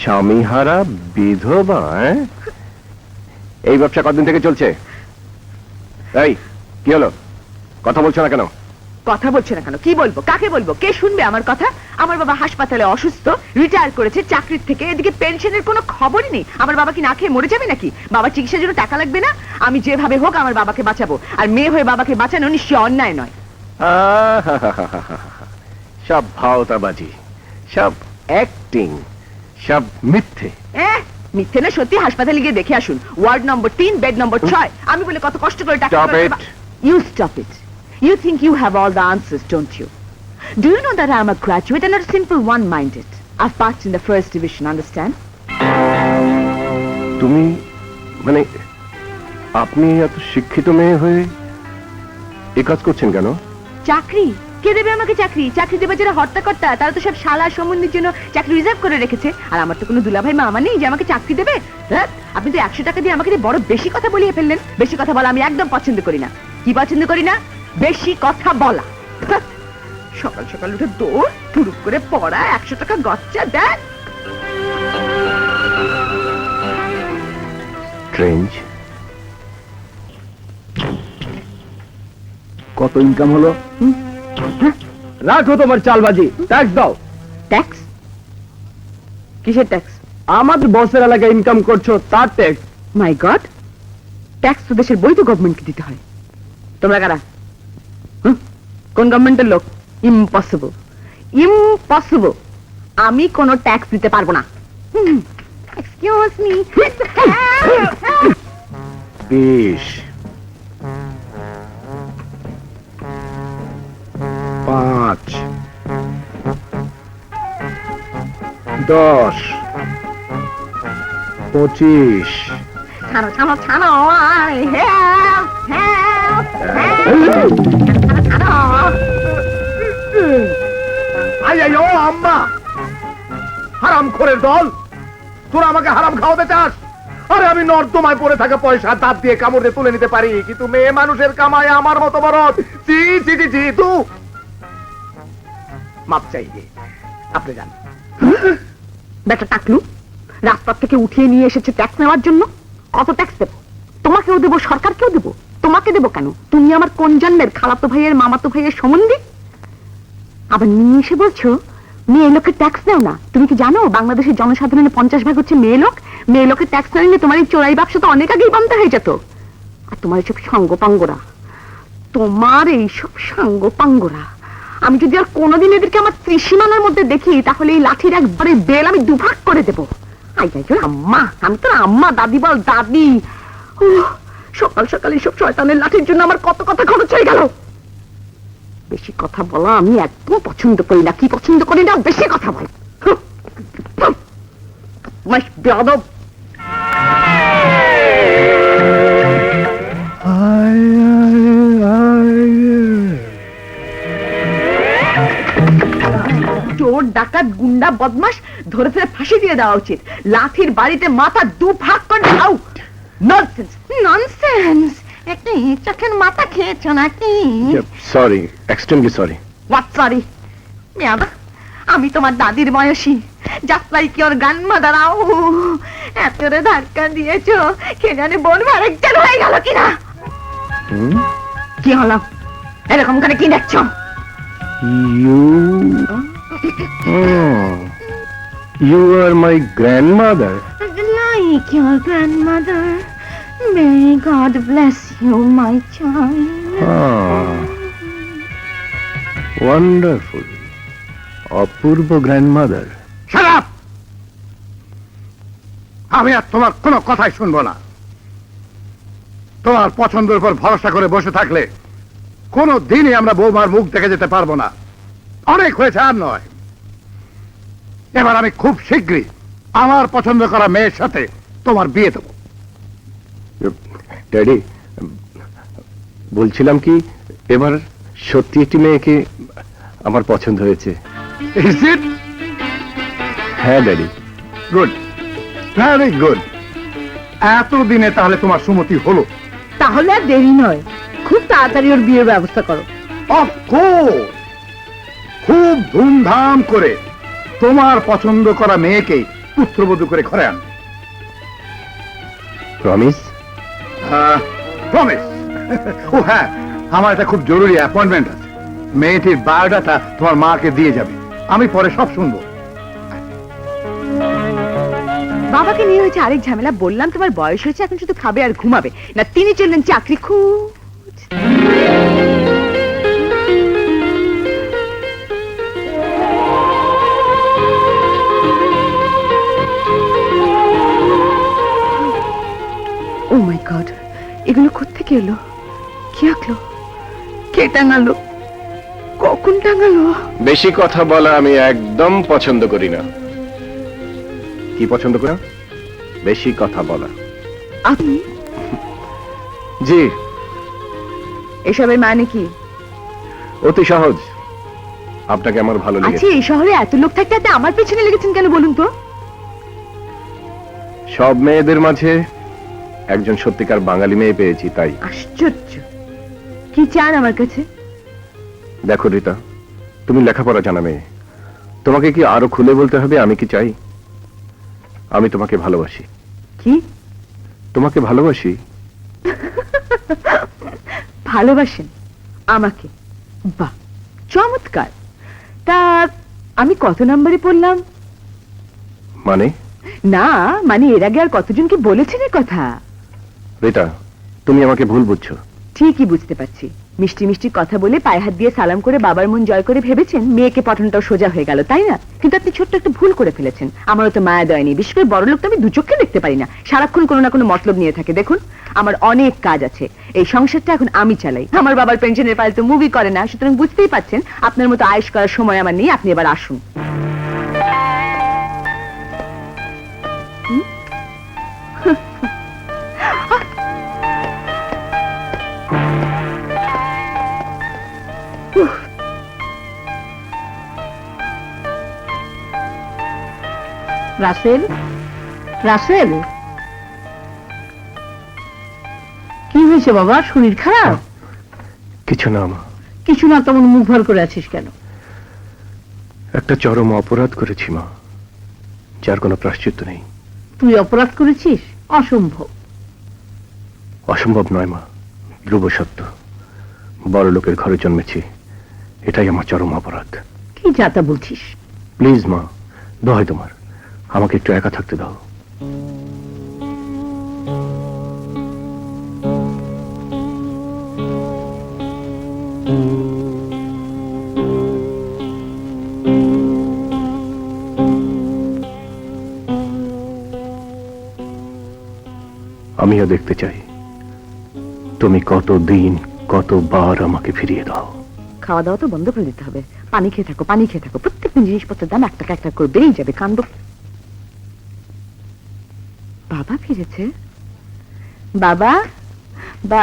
স্বামীহারা বিধবা, এই ব্যবসা কতদিন থেকে চলছে? এই কি হলো, কথা বলছো না কেন? কথা বলছে না কেন? কি বলবো, কাকে বলবো, কে শুনবে আমার কথা? আমার বাবা হাসপাতালে অসুস্থ, রিটায়ার করেছে চাকরির থেকে, এদিকে পেনশনের কোনো খবরই নেই। আমার বাবা কি না খেয়ে মরে যাবে নাকি? বাবার চিকিৎসার জন্য টাকা লাগবে না? আমি যেভাবে হোক আমার বাবাকে বাঁচাবো, আর মেয়ে হয়ে বাবাকে বাঁচানো নিশ্চয়ই অন্যায় নয়। সব ভাওতাবাজি, সব অ্যাক্টিং, সব মিথ্যে। মিথ্যে না সত্যি? হাসপাতালে গিয়ে দেখে আসুন, ওয়ার্ড নম্বর 3, বেড নম্বর 6। আমি বলে কত কষ্ট করে টাকা। You stop it. You think you have all the answers, don't you? Do you know that I am a graduate and not a simple one-minded? I've passed in the first division, understand? তুমি মানে আপনি এত শিক্ষিত মেয়ে হয়ে এই কাজ করছেন কেন? চাকরি কে দেবে আমাকে? চাকরি চাকরি দেবে যারা হর্তাকর্তা, তারা তো সব শালা সম্বন্ধের জন্য চাকরি রিজার্ভ করে রেখেছে। আর আমার তো কোনো দুলাভাই মামা নেই যে আমাকে চাকরি দেবে। আপনি তো 100 টাকা দিয়ে আমাকে বড় বেশি কথা বলিয়ে ফেললেন। বেশি কথা বলা আমি একদম পছন্দ করি না। কি পছন্দ করি না? বেশি কথা বলা। সকাল সকাল উঠে দৌড়, ফুরুক করে পড়া, 100 টাকা গচ্চা দেন। স্ট্রেঞ্জ। কত ইনকাম হলো? রাখো তোমার চালবাজি, ট্যাক্স দাও। ট্যাক্স? কিসের ট্যাক্স? আমাদের বসের এলাকায় ইনকাম করছো তার ট্যাক্স। মাই গড, ট্যাক্স তো দেশের বৈধ গভর্নমেন্টকে দিতে হয়। তোমরা কারা? কোন গভর্নমেন্টের লোক? Impossible, impossible. আমি কোনো ট্যাক্স দিতে পারবো না। Excuse me. বেশ, 5, 10, 25। ছাড়ো ছাড়ো ছাড়ো, হেল্প হেল্প ছাড়ো। আইয়ো আম্মা, হারামখোরের দল, তোরা আমাকে হারাম খাওয়াতে চাস? আরে আমি নর্দমায় পড়ে থাকা পয়সা দাঁত দিয়ে কামড়ে তুলে নিতে পারি, কিন্তু মেয়ে মানুষের কামায় আমার মতো বড় জি জি জি জি তু মাপ চাইবে। আপনি জান বেটা টাকলু রাস্তা থেকে উঠিয়ে নিয়ে এসেছে ট্যাক্স নেওয়ার জন্য। কত ট্যাক্স দেবো? তোমাকেও দেবো, সরকারকেও দেবো। তোমাকে দেবো কেন? তুমি আমার কোন জন্মের খালাতো ভাইয়ের মামাতো ভাইয়ের সম্বন্ধী? আবার নিয়ে এসে বলছো মেয়ে লোকের ট্যাক্স দাও না। তুমি কি জানো বাংলাদেশের জনসাধারণের 50% হচ্ছে মেয়ে লোক? মেয়ে লোকের ট্যাক্স না নিলে তোমার এই চোরাই ব্যবসা তো অনেক আগেই বন্ধ হয়ে যেত। আর তোমার এইসব সাঙ্গপাঙ্গরা, তোমার এইসব সাঙ্গপাঙ্গরা, আমি যদি আর কোনোদিন এদেরকে আমার ত্রিসীমানার মধ্যে দেখি তাহলে এই লাঠির একবারে বেল আমি দুভাগ করে দেবো। আম্মা, আমি তোর আম্মা, দাদি বল দাদি। সকাল সকাল এইসব শয়তানের লাঠির জন্য আমার কত কথা খরচ হয়ে গেল। বেশি কথা বলা আমি একদম পছন্দ করি না। কি পছন্দ করি না? বেশি কথা বল। বেয়াদব। চোর ডাকাত গুন্ডা বদমাশ ধরে ধরে ফাঁসি দিয়ে দেওয়া উচিত। লাঠির বাড়িতে মাথা দুভাগ করে আউট। Nonsense nonsense. একটু চোখের মাথা খেয়েছো নাকি? Sorry, extremely sorry. What sorry? মেয়াদা, আমি তোমার দাদির বয়সী, জাস্ট লাইক ইওর গ্র্যান্ডমাদার। এতরে ধাক্কা দিয়েছো, কে জানে বোন আরেকজন হয়ে গেল কিনা। কি হলো? এরকম করে কি দেখছো? You are my grandmother. Like your grandmother. May God bless you, my child. Wonderful. Apurba grandmother. Shut up! আমি আর তোমার কোনো কথাই শুনবো না। তোমার পছন্দের উপর ভরসা করে বসে থাকলে কোনো দিনই আমরা বৌমার মুখ দেখে যেতে পারবো না। অনেক হয়েছে, আর নয়। এবার আমি খুব শীঘ্রই আমার পছন্দ করা মেয়ের সাথে তোমার বিয়ে দেবো। ড্যাডি, বলছিলাম কি, এবার সত্যি একটি মেয়েকে আমার পছন্দ হয়েছে। Is it? হ্যাঁ ড্যাডি। Good. Very good. এতদিনে তাহলে তোমার সুমতি হলো? তাহলে আর দেরি নয়, খুব তাড়াতাড়ি ওর বিয়ের ব্যবস্থা করো। অফকোর্স, খুব ধুমধাম করে তোমার পছন্দ করা মেয়েকেই পুত্রবধূ করে ঘরে আন। প্রমিস? প্রমিস। ও হ্যাঁ, আমার একটা খুব জরুরি অ্যাপয়েন্টমেন্ট আছে। মেয়েটির বায়োডাটা তোমার মাকে দিয়ে যাবে, আমি পরে সব শুনবো। বাবাকে নিয়ে হয়েছে আরেক ঝামেলা। বললাম তোমার বয়স হয়েছে, এখন শুধু খাবে আর ঘুমাবে না। তিনি চললেন চাকরি খুঁজ। ও মাই গড, এগুলো কোত্থেকে এলো? কে আঁকলো? কে টাঙালো? কখন টাঙালো? বেশি কথা বলা আমি একদম পছন্দ করি না। কি পছন্দ করা? বেশি কথা বলা। আপনি জি। এসবের মানে কি? অতি সহজ, আপনাকে আমার ভালো আচ্ছা, লেগেছে। এই শহরে এত লোক থাকতে এত আমার পেছনে লেগেছেন কেন বলুন তো? সব মেয়েদের মাঝে একজন সত্যিকার বাঙালি মেয়ে পেয়েছি, তাই। আশ্চর্য। কি চান আমার কাছে? দেখো রীতা, তুমি লেখাপড়া জানা মেয়ে, তোমাকে কি আরো খুলে বলতে হবে আমি কি চাই? আমি তোমাকে ভালোবাসি। কি তোমাকে ভালোবাসি। ভালোবাসেন আমাকে? বাহ, চমৎকার। তা আমি কত নম্বরে পড়লাম? মানে? না মানে এর আগে আর কতজনকে বলেছেন এ কথা? রীতা, তুমি আমাকে ভুল বুঝছো। ঠিকই বুঝতে পারছি। মিষ্টি মিষ্টি কথা বলে পায়ে হাত দিয়ে সালাম করে বাবার মন জয় করে ভেবেছেন মেয়েকে পঠনটাও সোজা হয়ে গেল, তাই না? কিন্তু আপনি ছোট্ট একটা ভুল করে ফেলেছেন। আমারও তো মায়া দয় নেই, বিশেষ করে বড় লোক তো আমি দু চোখে দেখতে পারি না, সারাক্ষণ কোনো না কোনো মতলব নিয়ে থাকে। দেখুন, আমার অনেক কাজ আছে, এই সংসারটা এখন আমি চালাই। আমার বাবার পেনশনের ফাইল তো মুভি করে না, সুতরাং বুঝতেই পাচ্ছেন আপনার মতো আয়েশ করার সময় আমার নেই। আপনি এবার আসুন। রাসেল, রাসেল, কি হয়েছে বাবা? শরীর খারাপ? কিছু না মা। কিছু না, তেমন মুখ ভর করে আছিস কেন? একটা চরম অপরাধ করেছি মা, যার কোনো প্রায়শ্চিত্ত নেই। তুই অপরাধ করেছিস? অসম্ভব। অসম্ভব নয় মা, ধ্রুব সত্য। বড় লোকের ঘরে জন্মেছি, এটাই আমার চরম অপরাধ। কি যাতা বলছিস? প্লিজ মা, দোহাই তোমার, আমাকে একটু একা থাকতে দাও। আমিও দেখতে চাই তুমি কতদিন কতবার আমাকে ফিরিয়ে দাও। খাওয়া দাওয়া তো বন্ধ করে দিতে হবে। পানি খেয়ে থাকো, পানি খেয়ে থাকো। প্রত্যেকদিন জিনিসপত্রের দাম এক টাকা করে বেড়েই যাবে। কাণ্ড। বাবা ফিরেছে? বাবা, বা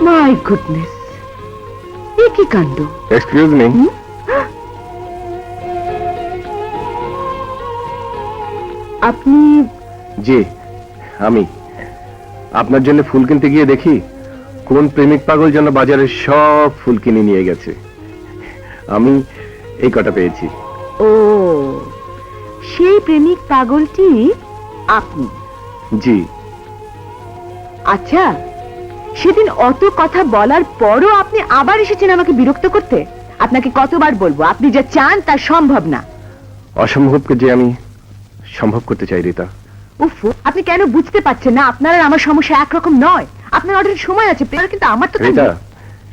মাই গুডনেস, এ কি কাণ্ড! Excuse me. আপনি? জি, আমি আপনার জন্য ফুল কিনতে গিয়ে দেখি কোন প্রেমিক পাগল যেন বাজারের সব ফুল কিনে নিয়ে গেছে। আমি এই কটা পেয়েছি। ও, সেই প্রেমিক পাগলটি আপনি? জি। আচ্ছা, সেদিন অত কথা বলার পরও আপনি আবার এসেছেন আমাকে বিরক্ত করতে। আপনাকে কতবার বলবো, আপনি যা চান তা সম্ভব না। অসম্ভবকে যে আমি সম্ভব করতে চাই রীতা। উফ, আপনি কেন বুঝতে পারছেন না? আপনার আর আমার সমস্যা একরকম নয়। আপনার অনেক সময় আছে, প্রেম, কিন্তু আমার তো রীতা,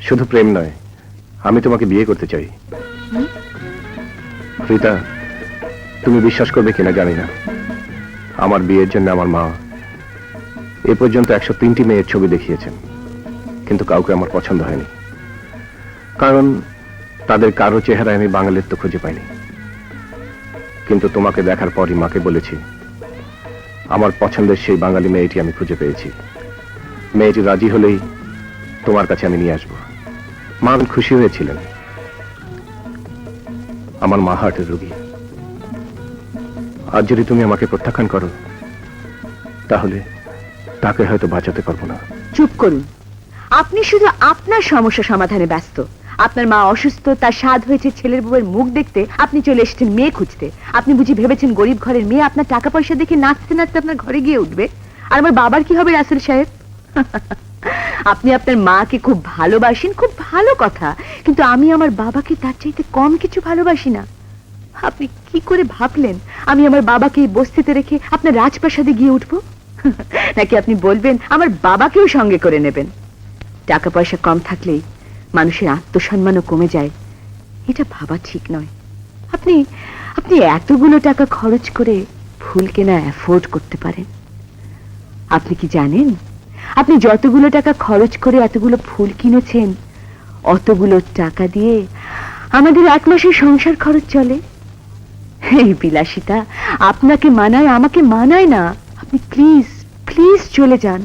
শুধু প্রেম নয়, আমি তোমাকে বিয়ে করতে চাই। রীতা, তুমি বিশ্বাস করবে কিনা জানি না, আমার বিয়ের জন্য আমার মা এ পর্যন্ত 103টি মেয়ের ছবি দেখিয়েছেন, কিন্তু কাউকে আমার পছন্দ হয়নি। কারণ তাদের কারো চেহারায় আমি বাঙালির তো খুঁজে পাইনি। কিন্তু তোমাকে দেখার পরই মাকে বলেছি আমার পছন্দের সেই বাঙালি মেয়েটি আমি খুঁজে পেয়েছি। মেয়েটি রাজি হলেই তোমার কাছে আমি নিয়ে আসবো। মা খুশি হয়েছিলেন। আমার মা হার্টের রোগী। আজ যদি তুমি আমাকে প্রত্যাখ্যান করো তাহলে তাকে হয়তো বাঁচাতে পারবো না। চুপ করুন। আপনি শুধু আপনার সমস্যা সমাধানে ব্যস্ত। আপনার মা অসুস্থ, তার স্বাদ হয়েছে ছেলের বউয়ের মুখ দেখতে, আপনি চলে এসেছেন মেয়ে খুঁজতে। আপনি বুঝি ভেবেছেন গরিব ঘরের মেয়ে আপনার টাকা পয়সা দেখে নাচতে নাচতে আপনার ঘরে গিয়ে উঠবে? আর আমার বাবার কি হবে রাসেল সাহেব? আপনি আপনার মাকে খুব ভালোবাসেন, খুব ভালো কথা, কিন্তু আমি আমার বাবাকে তার চাইতে কম কিছু ভালোবাসি না। আপনি কি করে ভাবলেন আমি আমার বাবাকে এই বস্তিতে রেখে আপনার রাজপ্রাসাদে গিয়ে উঠবো? নাকি আপনি বলবেন আমার বাবাকেও সঙ্গে করে নেবেন? টাকা পয়সা কম থাকলেই মানুষের আত্মসম্মানও কমে যায়, এটা ভাবা ঠিক নয়। আপনি আপনি এতগুলো টাকা খরচ করে ফুল কেনা অ্যাফোর্ড করতে পারেন। আপনি কি জানেন আপনি যতগুলো টাকা খরচ করে এতগুলো ফুল কিনেছেন, অতগুলো টাকা দিয়ে আমাদের 1 মাসের সংসার খরচ চলে। এই বিলাসিতা আপনাকে মানায়, আমাকে মানায় না। আপনি প্লিজ প্লিজ চলে যান।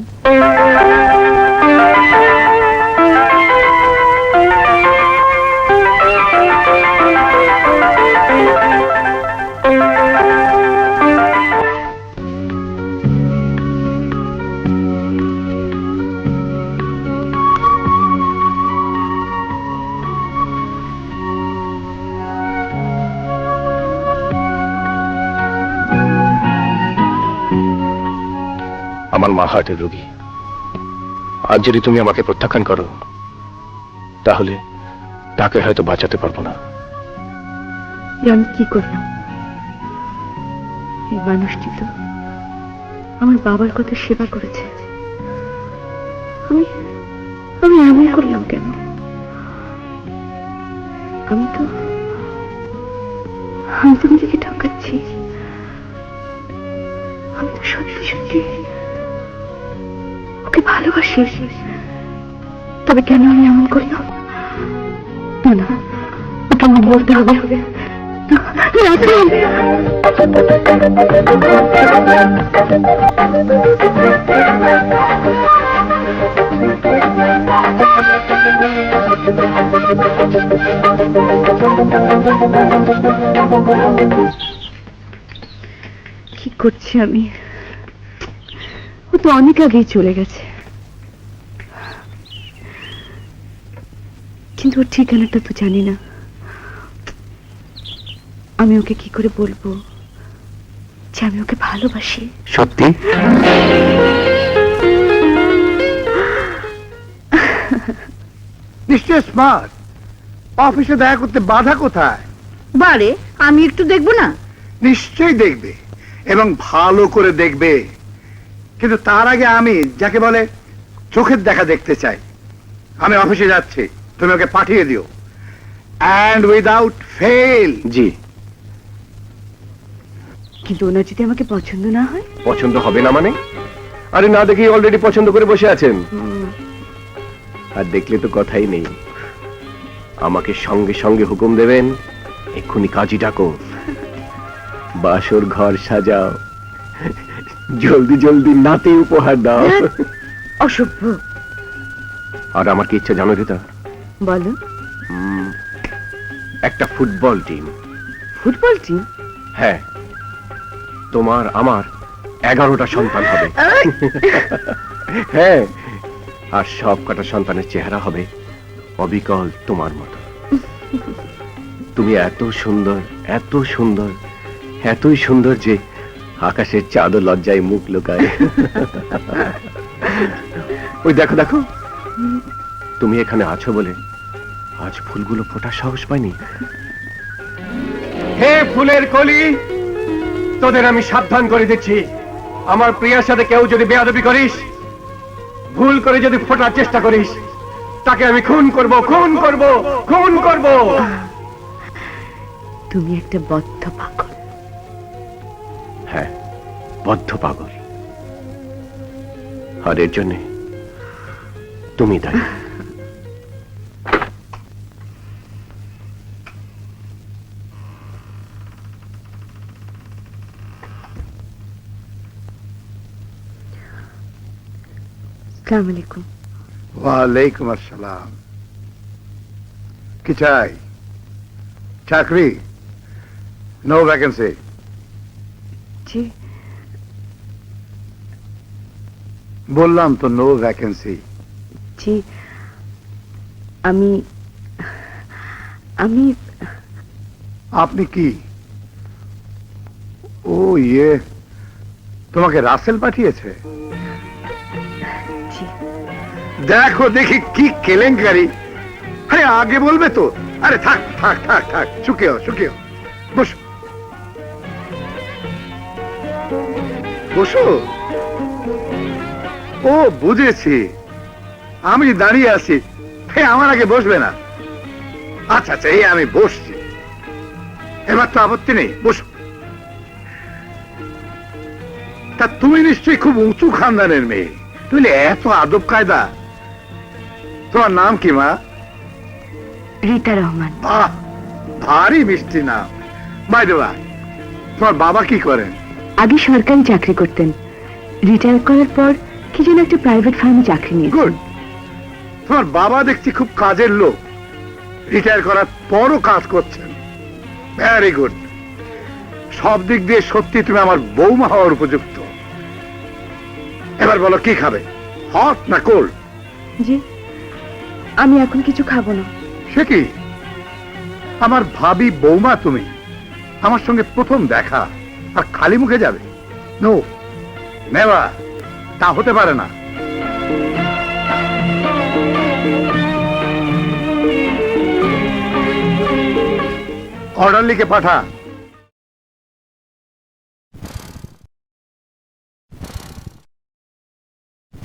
আমার মা হার্টের রোগী। আজ যদি তুমি আমাকে প্রত্যাখ্যান করো তাহলে তাকে হয়তো বাঁচাতে পারবো না। আমি কি করলাম? এই মানুষটি তো আমার বাবার কত সেবা করেছে। আমি আমি এমন করলাম কেন? আমি তো নিজেকে ঠকাচ্ছি। আমি তো সত্যি সত্যি ওকে ভালোবাসি। তবে কেন আমি এমন করলাম? না না, ওটা আমার বলতে হবে। কি করছি আমি? ও তো অনেক আগেই চলে গেছে, কিন্তু ওর ঠিকানাটা তো জানি না। আমি ওকে কি করে বলবো যে আমি ওকে ভালোবাসি? সত্যি? নিশ্চয় স্মার্ট। অফিসে দেখা করতে বাধা কোথায়? বারে আমি একটু দেখবো না? নিশ্চয়ই দেখবে এবং ভালো করে দেখবে, কিন্তু তার আগে আমি যাকে বলে চোখের দেখা দেখতে চাই। আমি অফিসে যাচ্ছি, তুমি ওকে পাঠিয়ে দিও, অ্যান্ড উইদাউট ফেল। জি। কিন্তু ওনার যদি আমাকে পছন্দ না হয়? পছন্দ হবে না মানে? আরে না দেখেই অলরেডি পছন্দ করে বসে আছেন। আর দেখলে তো কথাই নেই। আমাকে সঙ্গে সঙ্গে হুকুম দেবেন, এক্ষুনি কাজী ডাকো, বাসর ঘর সাজাও, জলদি জলদি নাতি উপহার দাও। অসভ্য। আর আমার কি ইচ্ছা জানো রিতা? বলো। একটা ফুটবল টিম। Football team? হ্যাঁ, তোমার আমার 11টা সন্তান হবে। হ্যাঁ, আর সব কটা সন্তানের চেহারা হবে অবিকল তোমার মতো। তুমি এত সুন্দর, এত সুন্দর, এতই সুন্দর যে আকাশের চাঁদও লজ্জায় মুখ লুকায়। ওই দেখো দেখো, তুমি এখানে আছো বলে আজ ফুলগুলো ফোটার সাহস পাইনি। হে ফুলের কলি, তোদের আমি সাবধান করে দিচ্ছি, আমার প্রিয়ার সাথে কেউ যদি বেয়াদবি করিস, ভুল করে যদি ফোটার চেষ্টা করিস, তাকে আমি খুন করব, খুন করব, খুন করব। তুমি একটা বদ্ধ পাগল। হ্যাঁ, বদ্ধ পাগল। আর এর জন্য তুমি দায়ী। আসসালামু আলাইকুম। ওয়ালাইকুম আসসালাম। কি চাই? চাকরি? No vacancy. জি বললাম তো নো ভ্যাকেন্সি। জি আমি আমি আপনি কি? ও ইয়ে, তোমাকে রাসেল পাঠিয়েছে? জি দেখো দেখি কি কেলেঙ্কারি। আরে আগে বলবে তো। আরে থাক থাক থাক থাক, শুকিও শুকিও, বসো বসো। ও বুঝেছি, আমি দাঁড়িয়ে আছি, আমার আগে বসবে না? আচ্ছা আচ্ছা, এই আমি বসছি, এবার তো আপত্তি নেই, বসো। তা তুমি নিশ্চয়ই খুব উঁচু খানদানের মেয়ে, তুমি এত আদব কায়দা। তোমার নাম কি মা? রীতা রহমান। বাহ, ভারী মিষ্টি নাম। বাই দ্য ওয়ে, তোমার বাবা কি করেন? আগে সরকারি চাকরি করতেন, রিটায়ার করার পর কি যেন একটা প্রাইভেট ফার্মে চাকরি নিয়েছেন। গুড। তোমার বাবা দেখছি খুব কাজের লোক, রিটায়ার করার পরও কাজ করছেন। Very good. সব দিক দিয়ে সত্যি তুমি আমার বৌমা হওয়ার উপযুক্ত। এবার বলো কি খাবে, হট না কোল্ড? জি আমি এখন কিছু খাবো না। সে কি, আমার ভাবি বৌমা তুমি, আমার সঙ্গে প্রথম দেখা আর খালি মুখে যাবে? নো, নেভার, তা হতে পারে না। অর্ডার লিখে পাঠা।